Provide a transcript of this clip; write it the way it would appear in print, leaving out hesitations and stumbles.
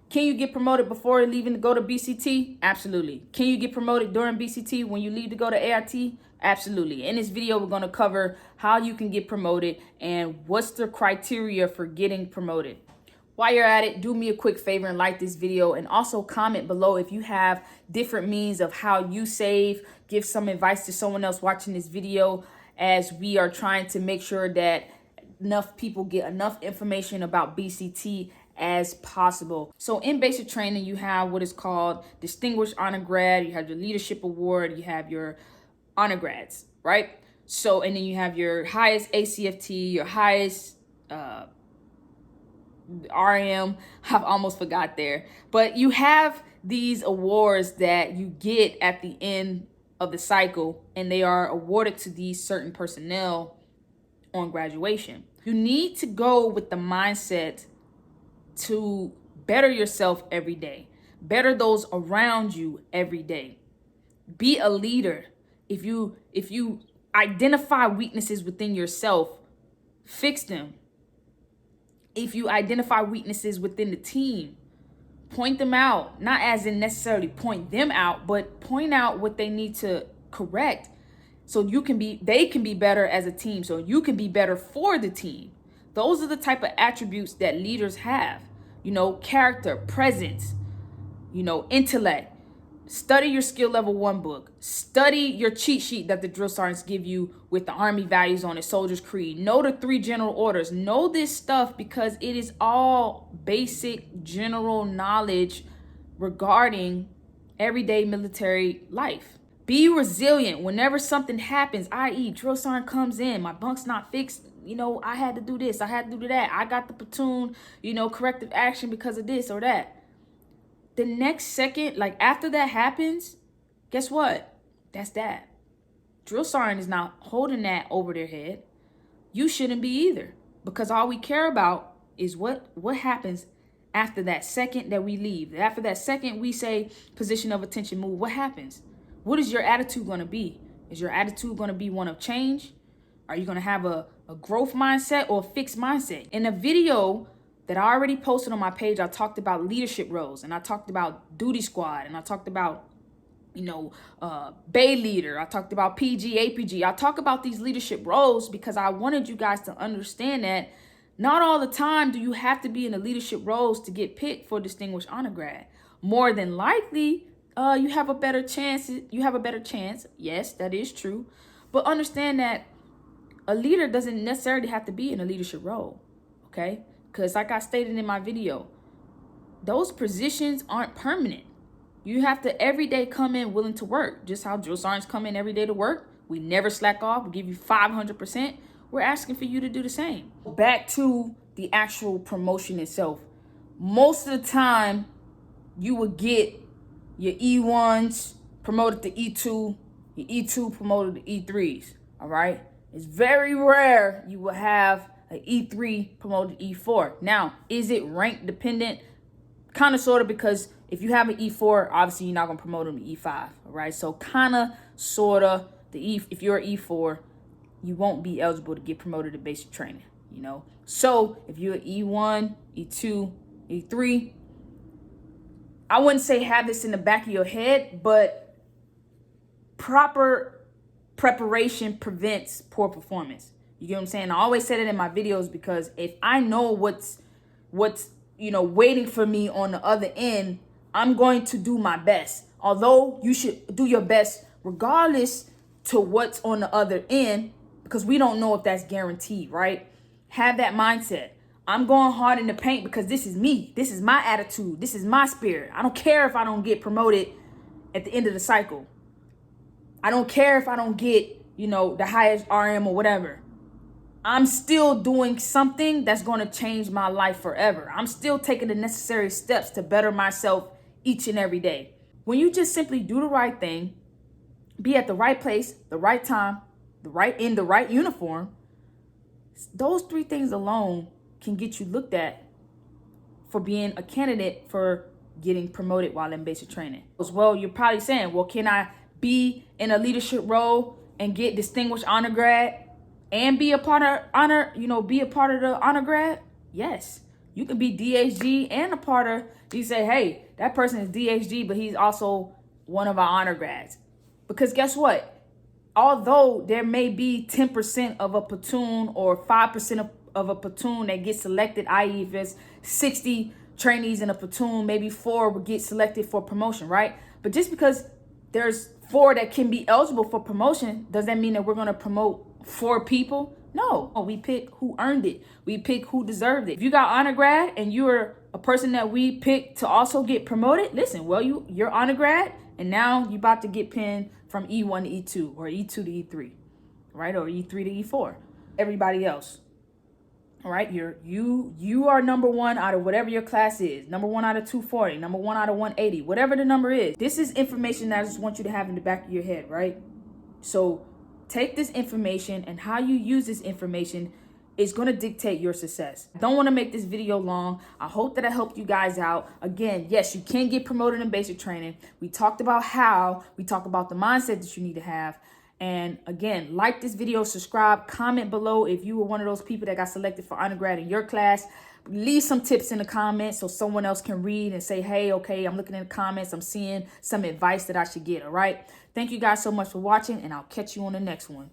Can you get promoted before leaving to go to BCT? Absolutely. Can you get promoted during BCT when you leave to go to AIT? Absolutely. In this video, we're going to cover how you can get promoted and what's the criteria for getting promoted. While you're at it, do me a quick favor and like this video, and also comment below if you have different means of how you save. Give some advice to someone else watching this video, as we are trying to make sure that enough people get enough information about BCT as possible. So in basic training, you have what is called Distinguished Honor Grad, you have your Leadership Award, you have your honor grads, right? So, and then you have your highest ACFT, your highest RM, I've almost forgot there. But you have these awards that you get at the end of the cycle, and they are awarded to these certain personnel on graduation. You need to go with the mindset to better yourself every day, better those around you every day. Be a leader. If you identify weaknesses within yourself, fix them. If you identify weaknesses within the team, point them out, not as in necessarily point them out, but point out what they need to correct, so they can be better as a team, so you can be better for the team. Those are the type of attributes that leaders have. You know, character, presence, you know, intellect. Study your skill level 1 book. Study your cheat sheet that the drill sergeants give you with the Army values on it, Soldier's Creed. Know the 3 general orders. Know this stuff because it is all basic general knowledge regarding everyday military life. Be resilient whenever something happens, i.e. drill sergeant comes in, my bunk's not fixed, you know, I had to do this, I had to do that, I got the platoon, you know, corrective action because of this or that. The next second, like after that happens, guess what? That's that. Drill sergeant is not holding that over their head. You shouldn't be either, because all we care about is what happens after that second that we leave. After that second we say position of attention move, what happens? What is your attitude going to be? Is your attitude going to be one of change? Are you going to have a growth mindset or a fixed mindset? In a video that I already posted on my page, I talked about leadership roles, and I talked about duty squad, and I talked about, you know, Bay leader. I talked about PG, APG. I talk about these leadership roles because I wanted you guys to understand that not all the time do you have to be in the leadership roles to get picked for Distinguished Honor Grad. More than likely, you have a better chance. Yes, that is true. But understand that a leader doesn't necessarily have to be in a leadership role, okay? Because like I stated in my video, those positions aren't permanent. You have to every day come in willing to work. Just how drill sergeants come in every day to work. We never slack off. We give you 500%. We're asking for you to do the same. Back to the actual promotion itself. Most of the time, you will get your E1s promoted to E2, your E2 promoted to E3s, all right? It's very rare you will have an E3 promoted to E4. Now, is it rank dependent? Kind of, sort of, because if you have an E4, obviously you're not going to promote them to E5, all right? So kind of, sort of, if you're an E4, you won't be eligible to get promoted to basic training, you know? So if you're an E1, E2, E3, I wouldn't say have this in the back of your head, but proper preparation prevents poor performance. You get what I'm saying? I always say that in my videos, because if I know what's you know, waiting for me on the other end, I'm going to do my best. Although you should do your best regardless to what's on the other end, because we don't know if that's guaranteed, right? Have that mindset. I'm going hard in the paint because this is me. This is my attitude. This is my spirit. I don't care if I don't get promoted at the end of the cycle. I don't care if I don't get, you know, the highest RM or whatever. I'm still doing something that's going to change my life forever. I'm still taking the necessary steps to better myself each and every day. When you just simply do the right thing, be at the right place, the right time, in the right uniform, those 3 things alone can get you looked at for being a candidate for getting promoted while in basic training. As well, you're probably saying, well, can I be in a leadership role and get Distinguished Honor Grad and be a part of honor, be a part of the honor grad? Yes, you can be DHG and a part of You say, hey, that person is DHG, but he's also one of our honor grads. Because guess what? Although there may be 10% of a platoon or 5% of a platoon that gets selected, i.e. if there's 60 trainees in a platoon, maybe 4 would get selected for promotion, right? But just because there's 4 that can be eligible for promotion, does that mean that we're going to promote 4 people? No, we pick who earned it. We pick who deserved it. If you got honor grad and you're a person that we picked to also get promoted, listen, well, you're honor grad, and now you're about to get pinned from E1 to E2 or E2 to E3, right? Or E3 to E4. Everybody else, all right? You are number 1 out of whatever your class is. Number 1 out of 240, number 1 out of 180, whatever the number is. This is information that I just want you to have in the back of your head, right? So take this information, and how you use this information is going to dictate your success. I don't want to make this video long. I hope that I helped you guys out. Again, yes, you can get promoted in basic training. We talked about how, we talked about the mindset that you need to have. And again, like this video, subscribe, comment below if you were one of those people that got selected for undergrad in your class. Leave some tips in the comments so someone else can read and say, hey, okay, I'm looking in the comments, I'm seeing some advice that I should get, all right? Thank you guys so much for watching, and I'll catch you on the next one.